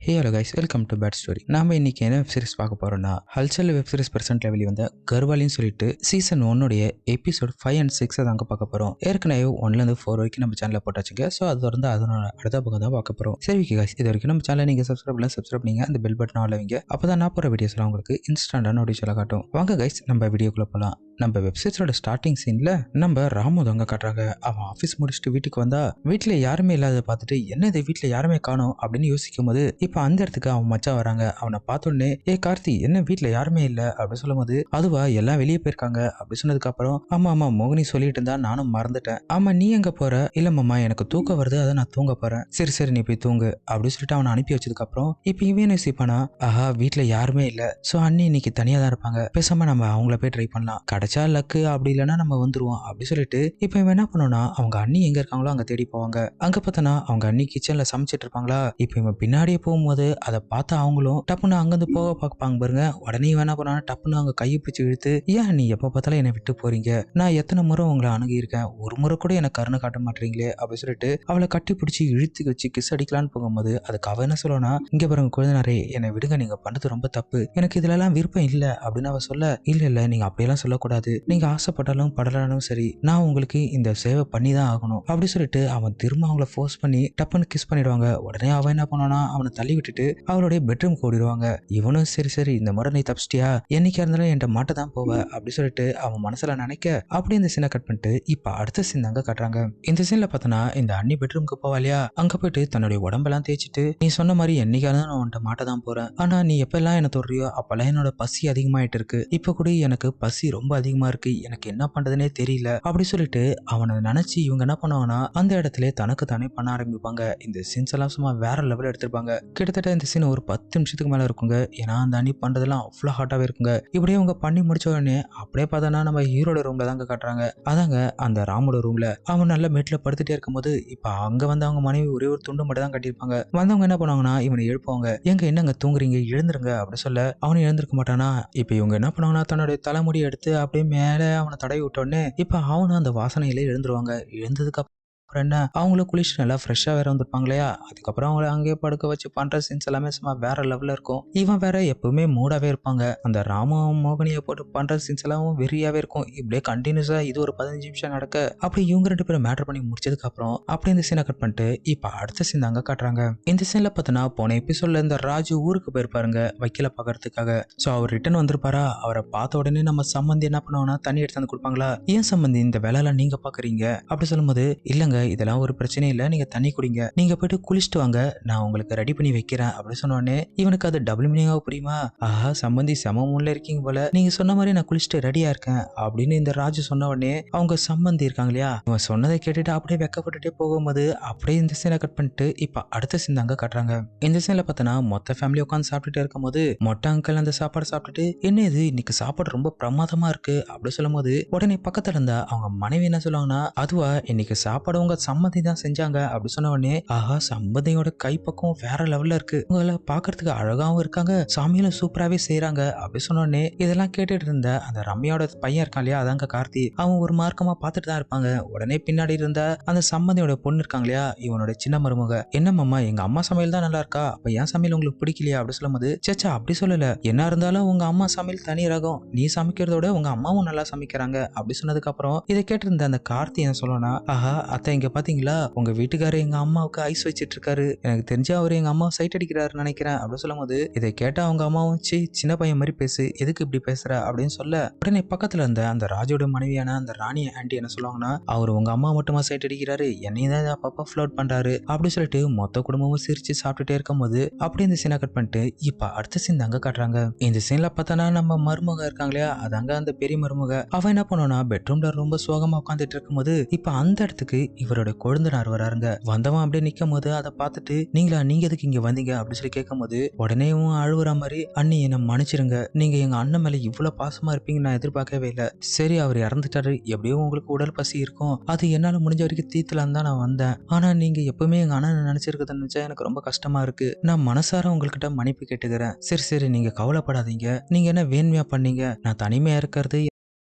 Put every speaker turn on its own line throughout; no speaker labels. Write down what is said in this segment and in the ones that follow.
Hey hello guys, welcome to bad story. நாம இன்னைக்கு என்ன வெப் சீரிஸ் பார்க்க போறோம்னா, ஹல்சல் வெப் சீரிஸ் பிரசன்ட்ல வெளிவந்த கர்வாலின்னு சொல்லிட்டு சீசன் 1 எபிசோட் 5 and 6 தாங்க பார்க்க போறோம். ஏற்கனவே 1ல இருந்து 4 வரைக்கும் நம்ம சேனல்ல போட்டாச்சுங்க. ஸோ அது தொடர்ந்து அதனோட அடுத்த பக்கம் தான் பார்க்க போறோம். சரி ஓகே கைஸ், இது வரைக்கும் நம்ம சேனலை நீங்க சப்ஸ்கிரைப் பண்ணீங்க, அந்த பெல் பட்டன் ஆல் வைங்க. அப்பதான் நான் போற வீடியோஸ் எல்லாம் உங்களுக்கு இன்ஸ்டன்டா நோட்டிஃபிகேஷன்ல காட்டும். வாங்க கைஸ், நம்ம வீடியோக்குள்ள போலாம். நம்ம வெப்சைட்ஸோட ஸ்டார்டிங் சீன்ல நம்ம ராமு தாங்க காட்டுறாங்க. அவன் ஆஃபீஸ் முடிச்சுட்டு வீட்டுக்கு வந்தா வீட்டுல யாருமே இல்லாத பார்த்துட்டு என்ன இது வீட்டுல யாருமே காணோம் அப்படின்னு யோசிக்கும் போது இப்ப அந்த இடத்துக்கு அவன் மச்சான் வராங்க. அவனை பார்த்தோன்னே ஏ கார்த்தி, என்ன வீட்டுல யாருமே இல்ல அப்படின்னு சொல்லும் போது அதுவா எல்லாம் வெளியே போயிருக்காங்க அப்படி சொன்னதுக்கு அப்புறம் ஆமா மோகினி சொல்லிட்டு இருந்தா நானும் மறந்துட்டேன். ஆமா நீ எங்க போற? இல்ல மாமா எனக்கு தூக்கம் வருது, அதை நான் தூங்க போறேன். சரி நீ போய் தூங்கு அப்படின்னு சொல்லிட்டு அவனை அனுப்பி வச்சதுக்கு அப்புறம் இப்ப இவன் யோசிப்பானா, ஆஹா வீட்டுல யாருமே இல்ல, சோ அண்ணி இன்னைக்கு தனியா தான் இருப்பாங்க, பேசாம நம்ம அவங்கள போய் ட்ரை பண்ணலாம், கிடைச்சா லக்கு, அப்படி இல்லைன்னா நம்ம வந்துருவோம் அப்படி சொல்லிட்டு இப்ப இவன் என்ன பண்ணுனா அவங்க அண்ணி எங்க இருக்காங்களோ அங்க தேடி போவாங்க. அங்க பார்த்தனா அவங்க அண்ணி கிச்சன்ல சமைச்சிட்டு இருப்பாங்களா. இப்ப இவன் பின்னாடியே போகும்போது அதை பார்த்து அவங்களும் டப்புன்னு அங்கிருந்து போக பார்ப்பாங்க பாருங்க. உடனே இவன் என்ன பண்ணா டப்புன்னு அவங்க கையை பிடிச்சி இழுத்து, ஏன் நீ எப்ப பார்த்தாலும் என்னை விட்டு போறீங்க, நான் எத்தனை முறை உங்களை அணுகி இருக்கேன், ஒரு முறை கூட எனக்கு கருணை காட்ட மாட்டீங்களே அப்படி சொல்லிட்டு அவளை கட்டி பிடிச்சி இழுத்து வச்சு கிஸ் அடிக்கலான்னு போகும்போது அதுக்கு அவ என்ன சொல்லனா, இங்க பாருங்க குழந்தைனாரே, என்னை விடுங்க, நீங்க பண்ணது ரொம்ப தப்பு, எனக்கு இதுல எல்லாம் விருப்பம் இல்ல அப்படின்னு அவ சொல்ல, இல்ல நீங்க அப்படியெல்லாம் சொல்லக்கூடாது, நீங்க ஆசைப்பட்டாலும் படலாலும் சரி, நான் உங்களுக்கு இந்த சேவை பண்ணி தான் ஆகணும் அப்படி சொல்லிட்டு அவன் திரும்ப அவங்கள ஃபோர்ஸ் பண்ணி டப்புன்னு கிஸ் பண்ணிடுவாங்க. உடனே அவன் என்ன பண்ணானா அவனை தள்ளி விட்டுட்டு அவளுடைய பெட்ரூம் ஓடிடுவாங்க. இவனும் சரி இந்த முறை நீ தப்பிச்சிட்டியா, என்னைக்கா இருந்தாலும் என்கிட்ட மாட்ட தான் போவ அப்படி சொல்லிட்டு அவன் மனசுல நினைக்க அப்படி இந்த சீனை கட் பண்ணிட்டு இப்ப அடுத்த சீன் தாங்க காட்டுறாங்க. இந்த சீன்ல பார்த்தனா இந்த அண்ணி பெட்ரூம்க்கு போவா இல்லையா, அங்க போயிட்டு தன்னுடைய உடம்பெல்லாம் தேய்ச்சிட்டு, நீ சொன்ன மாதிரி என்னைக்கா இருந்தாலும் நான் உன்கிட்ட மாட்ட தான் போறேன், ஆனா நீ எப்பெல்லாம் என்ன தொடுறியோ அப்பெல்லாம் என்னோட பசி அதிகமாயிட்டு இருக்கு, இப்ப கூட எனக்கு பசி ரொம்ப அதிகமா இருக்கு, எனக்கு என்ன பண்றதுனே தெரியல அப்படி சொல்லிட்டு அவனை நினைச்சு இவங்க என்ன பண்ணுவாங்கன்னா அந்த இடத்துல தனக்கு தானே பண்ண ஆரம்பிப்பாங்க. இந்த சீன்ஸ் எல்லாம் சும்மா வேற லெவல் எடுத்திருப்பாங்க. கிட்டத்தட்ட இந்த சீன் ஒரு 10 நிமிஷத்துக்கு மேல இருக்குங்க. ஏன்னா அந்த அணி பண்றதெல்லாம் அவ்வளவு ஹாட்டாவே இருக்குங்க. இப்படியே அவங்க பண்ணி முடிச்ச உடனே அப்படியே பார்த்தோன்னா நம்ம ஹீரோட ரூம்ல தாங்க காட்டுறாங்க. அதாங்க அந்த ராமோட ரூம்ல அவன் நல்ல பெட்ல படுத்துட்டே இருக்கும்போது இப்ப அங்க வந்து அவங்க மனைவி ஒரே ஒரு துண்டு மட்டும் தான் கட்டியிருப்பாங்க. வந்தவங்க என்ன பண்ணுவாங்கன்னா இவனை எழுப்புவாங்க, எங்க என்னங்க தூங்குறீங்க, எழுந்துருங்க அப்படி சொல்ல அவனும் எழுந்திருக்க மாட்டானா. இப்ப இவங்க என்ன பண்ணுவாங்கன்னா தன்னுடைய தலைமுடி எடுத்து அப்படியே மேல அவனை தடவி விட்டோடனே இப்ப அவனும் அந்த வாசனையில எழுந்துருவாங்க. எழுந்ததுக்கு அப்புறம் என்ன அவங்களும் குளிச்சுட்டு நல்லா ஃப்ரெஷ்ஷா வேற வந்திருப்பாங்க இல்லையா. அதுக்கப்புறம் அவங்கள அங்கேயே படுக்க வச்சு பண்ற சீன்ஸ் எல்லாமே சும்மா வேற லெவல்ல இருக்கும். இவன் வேற எப்பவுமே மூடாவே இருப்பாங்க. அந்த ராமும் மோகினியை போட்டு பண்ற சீன்ஸ் எல்லாம் வெறியாவே இருக்கும். இப்படியே கண்டினியூஸா இது ஒரு 15 நிமிஷம் நடக்க அப்படி இவங்க 2 பேரும் மேட்டர் பண்ணி முடிச்சதுக்கு அப்புறம் அப்படி இந்த சீனை கட் பண்ணிட்டு இப்ப அடுத்த சீன் தாங்க காட்டுறாங்க. இந்த சீன்ல பார்த்தனா போன எபிசோட்ல இந்த ராஜு ஊருக்கு போயிருப்பாருங்க வக்கீல பாக்குறதுக்காக. சோ அவர் ரிட்டர்ன் வந்திருப்பாரா. அவரை பார்த்த உடனே நம்ம சம்பந்தி என்ன பண்ணுவாங்கன்னா தண்ணி எடுத்து வந்து கொடுப்பாங்களா. ஏன் சம்பந்தி இந்த வேலை எல்லாம் நீங்க பாக்குறீங்க அப்படி சொல்லும்போது, இல்லங்க இதெல்லாம் ஒரு பிரச்சனை இல்ல, நீங்க தண்ணி குடிங்க, நீங்க போயிட்டு குளிச்சுட்டு வாங்க, நான் உங்களுக்கு ரெடி பண்ணி வைக்கிறேன் அப்படி சொன்னோடனே இவனுக்கு அது டபுள் மீனிங்காக புரியுமா. ஆஹா சம்பந்தி செம மூணுல இருக்கீங்க போல, நீங்க சொன்ன மாதிரி நான் குளிச்சுட்டு ரெடியா இருக்கேன் அப்படின்னு இந்த ராஜு சொன்ன உடனே அவங்க சம்பந்தி இருக்காங்க இல்லையா, இவன் சொன்னதை கேட்டுட்டு அப்படியே வெக்கப்பட்டுட்டே போகும்போது அப்படியே இந்த சீனை கட் பண்ணிட்டு இப்ப அடுத்த சீன் தாங்க காட்டுறாங்க. இந்த சீன்ல பார்த்தனா மொத்த ஃபேமிலி உட்காந்து சாப்பிட்டுட்டே இருக்கும் போது மொட்டை அங்கிள் அந்த சாப்பாடு சாப்பிட்டுட்டு, என்ன இது இன்னைக்கு சாப்பாடு ரொம்ப பிரமாதமா இருக்கு அப்படி சொல்லும் போது உடனே பக்கத்துல இருந்தா அவங்க மனைவி என்ன சொல்லுவாங்கன்னா, அதுவா இன்னைக்கு சாப்பாடு உங்க சம்மந்தி தான் செஞ்சாங்க அப்படி சொன்ன உடனே, ஆஹா சம்மந்தியோட கைப்பக்கம் வேற லெவல்ல இருக்கு, உங்களை பாக்குறதுக்கு அழகாவும் இருக்காங்க, சாமியிலும் சூப்பராவே செய்யறாங்க அப்படி சொன்ன உடனே இதெல்லாம் கேட்டுட்டு இருந்த அந்த ரம்யாவோட பையன் இருக்கான் இல்லையா, அதாங்க கார்த்தி, அவன் ஒரு மார்க்கமா பார்த்துட்டு தான் இருப்பாங்க. உடனே பின்னாடி இருந்த அந்த சம்மந்தியோட பொண்ணு இருக்காங்க இல்லையா, இவனோட சின்ன மருமக, என்ன மாமா எங்க அம்மா சமையல் தான் நல்லா இருக்கா, அப்ப என் சமையல் உங்களுக்கு பிடிக்கலையா அப்படி சொல்லும் போது, சேச்சா அப்படி சொல்லல, என்ன இருந்தாலும் உங்க அம்மா சமையல் தனி ரகம், நீ சமைக்கிறதோட உங்க அம்மாவும் நல்லா சமைக்கிறாங்க அப்படி சொன்னதுக்கு அப்புறம் இதை கேட்டிருந்த அந்த கார்த்தி என்ன சொல்லனா, ஆஹா அத்தை இங்க பாத்தீங்களா உங்க வீட்டுக்காரர் எங்க அம்மாவுக்கு ஐஸ் வச்சிட்டு இருக்காரு, எனக்கு தெரிஞ்சு அவர் எங்க அம்மா சைட் அடிக்கிறாரு நினைக்கிறேன் அப்படி சொல்லும் போது இதை கேட்டா அவங்க அம்மாவும் சின்ன பையன் மாதிரி பேசு, எதுக்கு இப்படி பேசுற அப்படின்னு சொல்ல உடனே பக்கத்துல இருந்த அந்த ராஜோட மனைவியான அந்த ராணி ஆண்டி என்ன சொல்லுவாங்கன்னா, அவர் உங்க அம்மா மட்டுமா சைட் அடிக்கிறாரு, என்னையும் தான் அப்பப்ப ஃப்ளோட் பண்றாரு அப்படி சொல்லிட்டு மொத்த குடும்பமும் சிரிச்சு சாப்பிட்டுட்டே இருக்கும் போது அப்படி இந்த சீனை கட் பண்ணிட்டு இப்ப அடுத்த சீன் தாங்க காட்டுறாங்க. இந்த சீன்ல பார்த்தனா நம்ம மருமக இருக்காங்க இல்லையா, அதாங்க அந்த பெரிய மருமக, அவன் என்ன பண்ணுவானா பெட்ரூம்ல ரொம்ப சோகமா உட்காந்துட்டு இருக்கும் போது இப்ப அந்த இடத்துக்கு இவரோட கொழுந்தனார் வராருங்க. வந்தவன் அப்படியே நிக்கும் போது அதை பார்த்துட்டு, நீங்க எதுக்கு இங்க வந்தீங்க அப்படின்னு சொல்லி கேட்கும் போது உடனே அழுவுற மாதிரி, அண்ணி என்ன மன்னிச்சிருங்க, நீங்க எங்க அண்ணன் மேல இவ்வளவு பாசமா இருப்பீங்க நான் எதிர்பார்க்கவே இல்லை, சரி அவர் இறந்துட்டாரு, எப்படியோ உங்களுக்கு உடல் பசி இருக்கும், அது என்னால முடிஞ்ச வரைக்கும் தீர்த்தலான்னு தான் நான் வந்தேன், ஆனா நீங்க எப்பவுமே எங்க அண்ணன் நினைச்சிருக்கத நினைச்சா எனக்கு ரொம்ப கஷ்டமா இருக்கு, நான் மனசார உங்ககிட்ட மன்னிப்பு கேட்டுக்கிறேன், சரி நீங்க கவலைப்படாதீங்க, நீங்க என்ன வேண்மையா பண்ணீங்க, நான் தனிமையா இருக்கிறது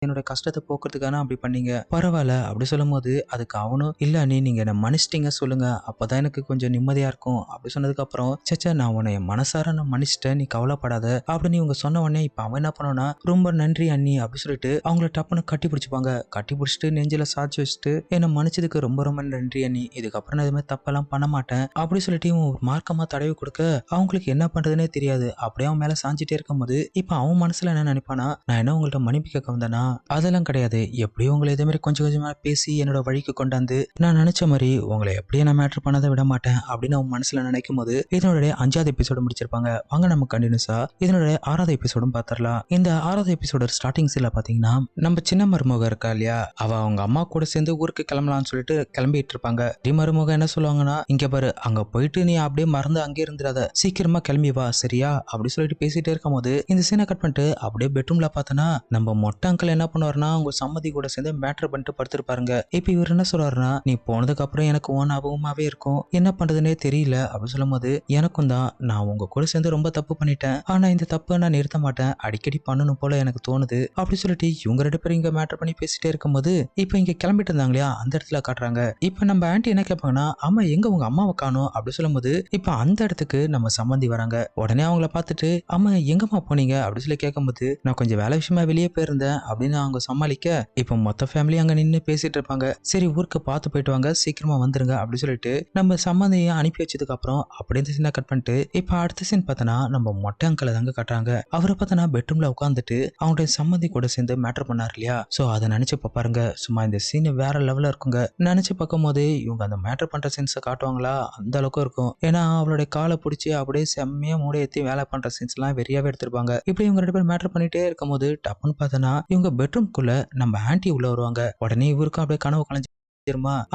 என்னோட கஷ்டத்தை போக்குறதுக்கான அப்படி பண்ணீங்க, பரவாயில்ல அப்படி சொல்லும்போது அதுக்கு அவனும் இல்ல அண்ணி நீங்க என்ன மன்னிச்சிட்டீங்க சொல்லுங்க, அப்பதான் எனக்கு கொஞ்சம் நிம்மதியா இருக்கும் அப்படி சொன்னதுக்கு அப்புறம் சேச்சா நான் உன்னை மனசார நான் மன்னிச்சிட்டேன் நீ கவலைப்படாத அப்படின்னு இவங்க சொன்ன உடனே இப்ப அவன் என்ன பண்ணுவானா ரொம்ப நன்றி அண்ணி அப்படி சொல்லிட்டு அவங்கள டப்புன்னு கட்டி பிடிச்சிப்பாங்க. கட்டி பிடிச்சிட்டு நெஞ்சில சாட்சி வச்சுட்டு என்ன மன்னிச்சதுக்கு ரொம்ப ரொம்ப நன்றி அண்ணி, இதுக்கப்புறம் நான் எதுவுமே தப்பெல்லாம் பண்ண மாட்டேன் அப்படி சொல்லிட்டு இவன் ஒரு மார்க்கமா தடவி கொடுக்க அவங்களுக்கு என்ன பண்றதுன்னே தெரியாது. அப்படியே அவன் மேல சாஞ்சிட்டே இருக்கும்போது இப்ப அவன் மனசுல என்ன நினைப்பானா நான் என்ன உங்கள்ட்ட மன்னிப்பு கேட்க வந்தேனா, அதெல்லாம் கிடையாது, எப்படியும் உங்களை இதே மாதிரி கொஞ்சம் கொஞ்சமா பேசி என்னோட வழிக்கு கொண்டாந்து நான் நினைச்ச மாதிரி உங்களை எப்படியே நான் மேட்ரு பண்ணதை விட மாட்டேன் அப்படின்னு அவன் மனசுல நினைக்கும் போது இதனோட 5வது எபிசோடு முடிச்சிருப்பாங்க. வாங்க நம்ம கண்டினியூஸா இதனோட 6வது எபிசோடும் பாத்திரலாம். இந்த 6வது எபிசோட ஸ்டார்டிங் சீன்ல பாத்தீங்கன்னா நம்ம சின்ன மருமக இருக்கா இல்லையா, அவ அவங்க அம்மா கூட சேர்ந்து ஊருக்கு கிளம்பலாம்னு சொல்லிட்டு கிளம்பிட்டு இருப்பாங்க. மருமக என்ன சொல்லுவாங்கன்னா இங்க பாரு அங்க போயிட்டு நீ அப்படியே மறந்து அங்கே இருந்துடாத, சீக்கிரமா கிளம்பி வா சரியா அப்படி சொல்லிட்டு பேசிட்டே இருக்கும் போது இந்த சீனை கட் பண்ணிட்டு அப்படியே பெட்ரூம்ல பார்த்தனா நம்ம மொட்டை அங்கிள் என்ன பண்ணுவாருன்னா அவங்க சம்மதி கூட சேர்ந்து மேட்ரு பண்ணிட்டு படுத்திருப்பாருங்க. இப்ப இவர் என்ன சொல்றாருன்னா நீ போனதுக்கு அப்புறம் எனக்கு ஓ ஞாபகமாவே இருக்கும், என்ன பண்றதுன்னே தெரியல அப்படின்னு சொல்லும் போது எனக்கும் தான் நான் உங்க கூட சேர்ந்து ரொம்ப தப்பு பண்ணிட்டேன், ஆனா இந்த தப்பை நான் நிறுத்த மாட்டேன், அடிக்கடி பண்ணணும் போல எனக்கு தோணுது அப்படி சொல்லிட்டு இவங்க 2 பேரும் இங்க மேட்ரு பண்ணி பேசிட்டே இருக்கும்போது இப்ப இங்க கிளம்பிட்டு இருந்தாங்க இல்லையா அந்த இடத்துல காட்டுறாங்க. இப்ப நம்ம ஆன்ட்டி என்ன கேட்பாங்கன்னா ஆமா எங்க உங்க அம்மாவை காணோம் அப்படி சொல்லும் போது இப்ப அந்த இடத்துக்கு நம்ம சம்மந்தி வராங்க. உடனே அவங்கள பார்த்துட்டு அம்மா எங்கம்மா போனீங்க அப்படி சொல்லி கேட்கும்போது நான் கொஞ்சம் வேலை விஷயமா வெளியே போயிருந்தேன் அப்படின்னு அவங்க சமாளிக்க இப்ப மொத்த ஃபேமிலி அங்க நின்று பேசிட்டு இருப்பாங்க. சரி ஊருக்கு பார்த்து போயிட்டு வாங்க சீக்கிரமா வந்துருங்க அப்படி சொல்லிட்டு நம்ம சம்மந்தியை அனுப்பி வச்சதுக்கு அப்புறம் அப்படியே இந்த சீனை கட் பண்ணிட்டு இப்ப அடுத்த சீன் பார்த்தனா நம்ம மொட்டை அங்கிளை தாங்க காட்டுறாங்க. அவரை பார்த்தனா பெட்ரூம்ல உட்காந்துட்டு அவங்களுடைய சம்மந்தி கூட சேர்ந்து மேட்டர் பண்ணார் இல்லையா, சோ அதை நினைச்சு பாருங்க சும்மா இந்த சீன் வேற லெவல்ல இருக்குங்க. நினைச்சு பார்க்கும் போது இவங்க அந்த மேட்டர் பண்ற சீன்ஸை காட்டுவாங்களா அந்த அளவுக்கு இருக்கும். ஏன்னா அவளுடைய காலை பிடிச்சி அப்படியே செம்மையா மூட ஏற்றி வேலை பண்ற சீன்ஸ் எல்லாம் வெறியாவே எடுத்திருப்பாங்க. இப்படி இவங்க 2 பேரும் மேட்டர் பண்ணிட்டே இருக்கும்போது டப்புன்னு பார்த்தனா இவங்க பெட்ரூம்குள்ள நம்ம ஆன்ட்டி உள்ள வருவாங்க. உடனே இவருக்கும் அப்படியே கனவு கலைஞ்சு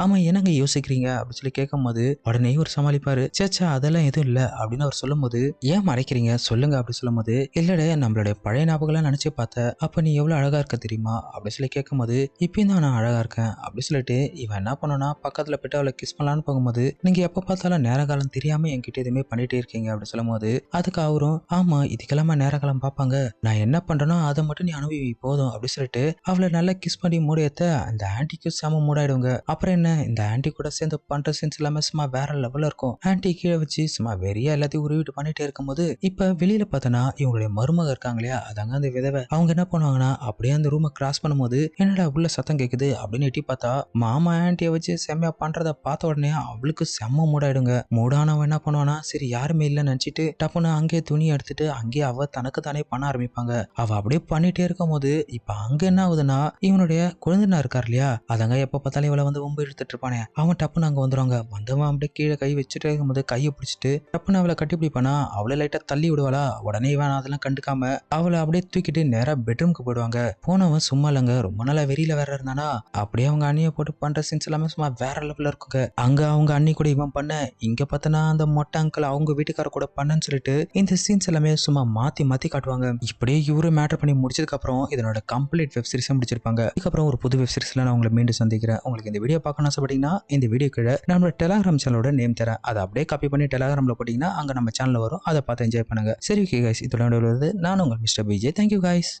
ஆமா என்னங்க யோசிக்கிறீங்க அப்படின்னு சொல்லி கேட்கும் போது உடனே ஒரு சமாளிப்பாரு சேச்சா அதெல்லாம் எதுவும் இல்ல அப்படின்னு அவர் சொல்லும் போது ஏன் மறைக்கிறீங்க சொல்லுங்க அப்படி சொல்லும் போது இல்லட நம்மளுடைய பழைய ஞாபகம் நினைச்சு பார்த்த அப்ப நீ எவ்வளவு அழகா இருக்க தெரியுமா அப்படி சொல்லி கேட்கும் போது இப்பயும் தான் நான் அழகா இருக்கேன் அப்படி சொல்லிட்டு இவன் என்ன பண்ணனா பக்கத்துல போயிட்டு அவளை கிஸ் பண்ணலான்னு போகும்போது நீங்க எப்ப பார்த்தாலும் நேர காலம் தெரியாம என்கிட்ட எதுவுமே பண்ணிட்டே இருக்கீங்க அப்படி சொல்லும் போது அதுக்கு அவரும் ஆமா இதுக்கெல்லாம் நேர காலம் பார்ப்பாங்க, நான் என்ன பண்றேனோ அதை மட்டும் நீ அனுபவி போதும் அப்படி சொல்லிட்டு அவளை நல்லா கிஸ் பண்ணி மூடியத்த அந்த ஆன்ட்டிக்கு செம மூடாயிடுங்க. அப்புறம் என்ன இந்த ஆன்ட்டி கூட சேர்ந்து பண்ற சீன்ஸ் எல்லாமே சும்மா வேற லெவல்ல இருக்கும். ஆன்ட்டி கீழே வச்சு சும்மா வெறியா எல்லாத்தையும் உருவிட்டு பண்ணிட்டே இருக்கும்போது இப்ப வெளியில பார்த்தனா இவங்களுடைய மருமக இருக்காங்க இல்லையா அதாங்க அந்த விதவை, அவங்க என்ன பண்ணுவாங்கன்னா அப்படியே அந்த ரூமை கிராஸ் பண்ணும்போது என்னடா உள்ள சத்தம் கேக்குது அப்படின்னு எட்டி பார்த்தா மாமா ஆன்ட்டியை வச்சு செம்மையா பண்றத பார்த்த உடனே அவளுக்கு செம்ம மூடாயிடுங்க. மூடானவன் என்ன பண்ணுவானா சரி யாருமே இல்லைன்னு நினைச்சிட்டு டப்புன்னு அங்கேயே துணி எடுத்துட்டு அங்கேயே அவ தனக்கு தானே பண்ண ஆரம்பிப்பாங்க. அவ அப்படியே பண்ணிட்டே இருக்கும் போது இப்ப அங்க என்ன ஆகுதுன்னா இவனுடைய குழந்தைனா இருக்கார் இல்லையா அதங்க எப்ப பார்த்தாலும் இவளை வந்து ரொம்ப எடுத்துட்டு இருப்பானே அவன் டப்புன்னு அங்க வந்துருவாங்க. வந்தவன் அப்படியே கீழே கை வச்சுட்டு இருக்கும்போது கையை பிடிச்சிட்டு டப்புன்னு அவளை கட்டி பிடிப்பானா அவளை லைட்டா தள்ளி விடுவாளா, உடனே இவன் அதெல்லாம் கண்டுக்காம அவளை அப்படியே தூக்கிட்டு நேரா பெட்ரூம்க்கு போயிடுவாங்க. போனவன் சும்மா இல்லைங்க ரொம்ப நாளா வெறியில வேற இருந்தானா அப்படியே அவங்க அண்ணியை போட்டு பண்ற சீன்ஸ் எல்லாமே சும்மா வேற லெவல்ல இருக்குங்க. அங்க அவங்க அண்ணி கூட இவன் பண்ண இங்க பார்த்தனா அந்த மொட்டை அங்கிள் அவங்க வீட்டுக்கார கூட பண்ணன்னு சொல்லிட்டு இந்த சீன்ஸ் எல்லாமே சும்மா மாத்தி மாத்தி காட்டுவாங்க. இப்படியே இவரு மேட்டர் பண்ணி முடிச்சதுக்கு அப்புறம் இதனோட கம்ப்ளீட் வெப் சீரிஸ் முடிச்சிருப்பாங்க. இதுக்கப்புறம் ஒரு புது வெப் சீரிஸ்ல நான் உங்களை மீண்டும் சந்திக்கிறேன். உங்களுக்கு இந்த வீடியோ பார்க்கணும் ஆசைப்பட்டீங்கன்னா இந்த வீடியோ கீழே நம்மளோட டெலிகிராம் சேனலோட நேம் தரேன், அதை அப்படியே காப்பி பண்ணி டெலிகிராம்ல போட்டீங்கன்னா அங்க நம்ம சேனல் வரும், அதை பார்த்து என்ஜாய் பண்ணுங்க. சரி ஓகே கைஸ், இதோட நான் உங்கள் மிஸ்டர் பிஜே. Thank you guys.